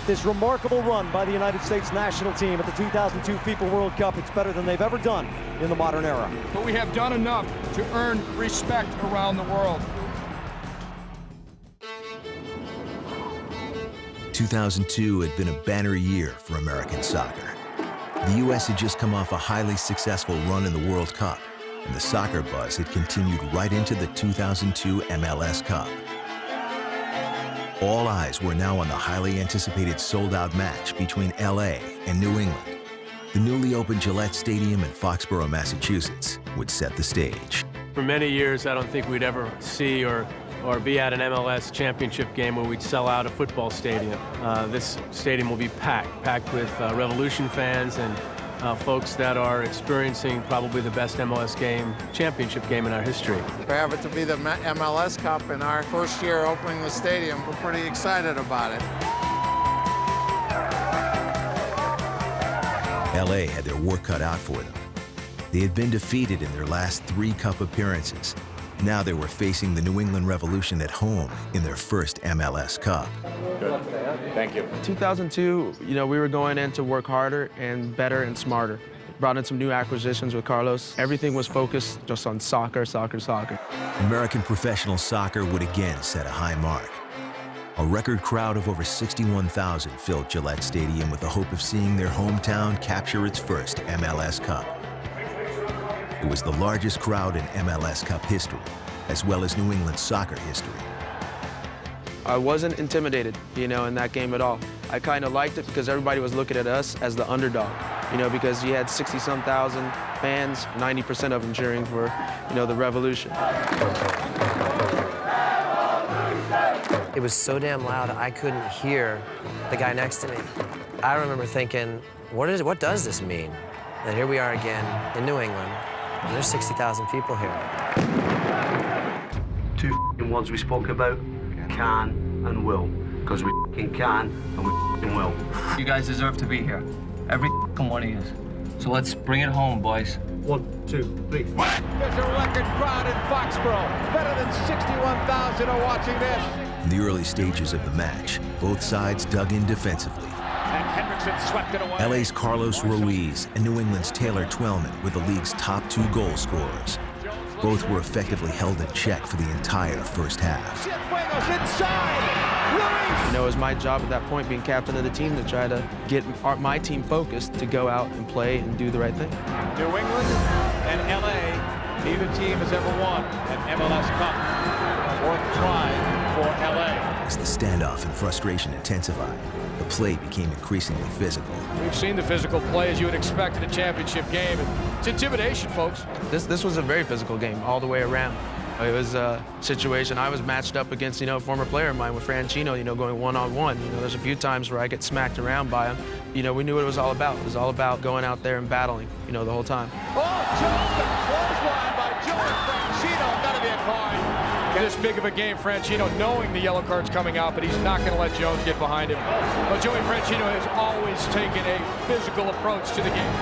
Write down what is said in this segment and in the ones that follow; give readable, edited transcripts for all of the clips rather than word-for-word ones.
this remarkable run by the United States national team at the 2002 FIFA World Cup. It's better than they've ever done in the modern era. But we have done enough to earn respect around the world. 2002 had been a banner year for American soccer. The U.S. had just come off a highly successful run in the World Cup, and the soccer buzz had continued right into the 2002 MLS Cup. All eyes were now on the highly anticipated sold-out match between LA and New England. The newly opened Gillette Stadium in Foxborough, Massachusetts would set the stage. For many years, I don't think we'd ever see or be at an MLS championship game where we'd sell out a football stadium. This stadium will be packed with Revolution fans and folks that are experiencing probably the best MLS championship game in our history. To have it to be the MLS Cup in our first year opening the stadium, we're pretty excited about it. LA had their work cut out for them. They had been defeated in their last 3 Cup appearances. Now they were facing the New England Revolution at home in their first MLS Cup. Good. Thank you. 2002, we were going in to work harder and better and smarter. Brought in some new acquisitions with Carlos. Everything was focused just on soccer, soccer, soccer. American professional soccer would again set a high mark. A record crowd of over 61,000 filled Gillette Stadium with the hope of seeing their hometown capture its first MLS Cup. It was the largest crowd in MLS Cup history, as well as New England soccer history. I wasn't intimidated, in that game at all. I kind of liked it because everybody was looking at us as the underdog, because you had 60-some thousand fans, 90% of them cheering for, the Revolution. It was so damn loud, I couldn't hear the guy next to me. I remember thinking, what does this mean? And here we are again in New England, and there's 60,000 people here. 2 words we spoke about, can and will, because we can and we will. You guys deserve to be here, every one of you. So let's bring it home, boys. 1, 2, 3. There's a record crowd in Foxborough. Better than 61,000 are watching this. In the early stages of the match, both sides dug in defensively. And Hendrickson swept it away. LA's Carlos Ruiz and New England's Taylor Twellman were the league's top 2 goal scorers. Both were effectively held in check for the entire first half. It was my job at that point, being captain of the team, to try to get my team focused to go out and play and do the right thing. New England and LA, neither team has ever won an MLS Cup. 4th try for LA. As the standoff and frustration intensified, the play became increasingly physical. We've seen the physical play as you would expect in a championship game. It's intimidation, folks. This was a very physical game all the way around. It was a situation I was matched up against, a former player of mine with Franchino, going one-on-one. There's a few times where I get smacked around by him. We knew what it was all about. It was all about going out there and battling, the whole time. Oh, Jones, the clothesline by Joey Franchino. Gotta be a card. This big of a game, Franchino, knowing the yellow card's coming out, but he's not going to let Jones get behind him. But Joey Franchino has always taken a physical approach to the game.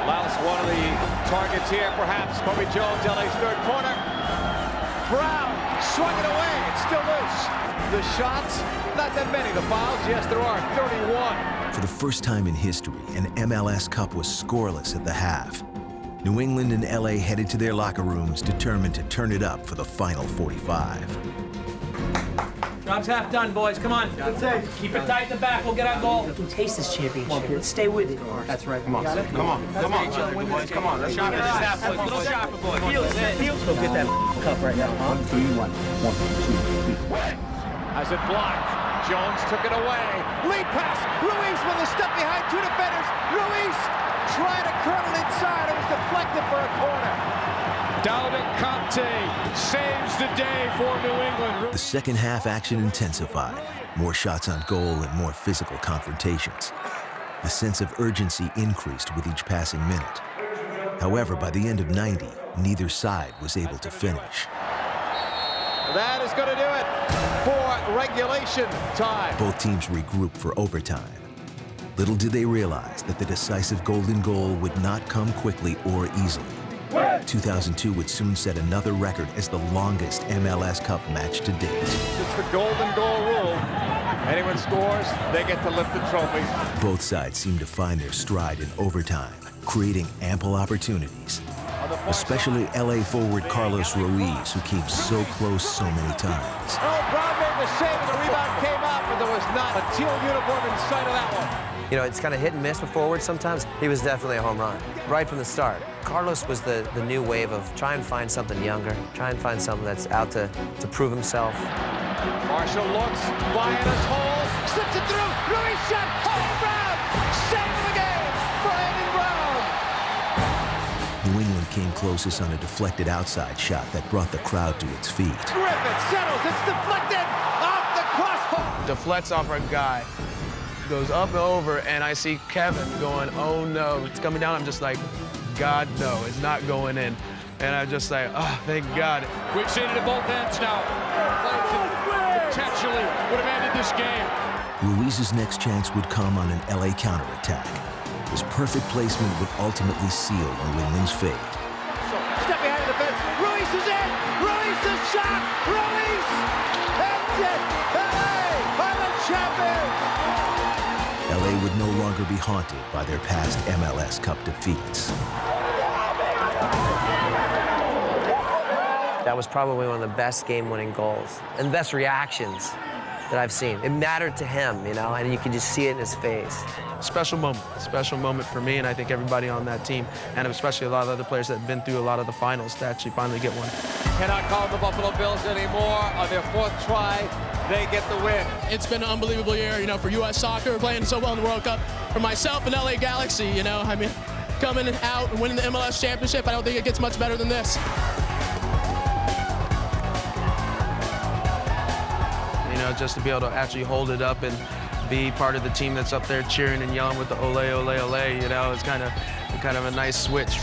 Louse, one of the targets here, perhaps. Kobe Jones, LA's 3rd corner. Brown swung it away. It's still loose. The shots, not that many. The fouls, yes, there are 31. For the first time in history, an MLS Cup was scoreless at the half. New England and LA headed to their locker rooms determined to turn it up for the final 45. Job's half done, boys. Come on. Keep it tight in the back. We'll get our goal. You can taste this championship. Let's stay with it. That's right. Come on. Come on, boys. Come on. Let's Sharpen this half, boys. A little sharper, boys. Let's go get that cup right now, huh? 1, 3, 1. 1, 2, 3. As it blocked, Jones took it away. Lead pass. Ruiz with a step behind 2 defenders. Ruiz trying to curl inside. It was deflected for a corner. Dalvin Conte saves the day for New England. The second half action intensified. More shots on goal and more physical confrontations. The sense of urgency increased with each passing minute. However, by the end of 90, neither side was able to finish. That is going to do it for regulation time. Both teams regrouped for overtime. Little did they realize that the decisive golden goal would not come quickly or easily. 2002 would soon set another record as the longest MLS Cup match to date. It's the golden goal rule. Anyone scores, they get to lift the trophy. Both sides seem to find their stride in overtime, creating ample opportunities. Especially LA forward Carlos Ruiz, who came so close so many times. Oh, Brown made the save and the rebound came out, but there was not a teal uniform in sight of that one. You know, it's kind of hit and miss with forwards sometimes. He was definitely a home run, right from the start. Carlos was the new wave of try and find something younger, try and find something that's out to prove himself. Marshall looks, Biana's hole, slips it through, Ruiz shot, home Brown, save of the game for Andy Brown. New England came closest on a deflected outside shot that brought the crowd to its feet. Griffith settles, it's deflected off the crossbar. Deflects off our guy, goes up and over, and I see Kevin going, oh no, it's coming down. I'm just like, God, no, it's not going in. And I'm just like, oh, thank God. We've seen it at both ends now. Potentially would have ended this game. Ruiz's next chance would come on an LA counterattack. His perfect placement would ultimately seal New England's fate. Step behind the fence, Ruiz is in, Ruiz is shot, Ruiz ends it, LA are the champions. LA would no longer be haunted by their past MLS Cup defeats. That was probably one of the best game-winning goals and best reactions that I've seen. It mattered to him, you know, and you can just see it in his face. Special moment for me, and I think everybody on that team, and especially a lot of other players that have been through a lot of the finals to actually finally get one. Cannot call the Buffalo Bills anymore. On their fourth try, they get the win. It's been an unbelievable year, you know, for U.S. soccer, playing so well in the World Cup. For myself and LA Galaxy, you know, I mean, coming out and winning the MLS championship, I don't think it gets much better than this. You know, just to be able to actually hold it up and be part of the team that's up there cheering and yelling with the ole, ole, ole, you know, it's kind of a nice switch.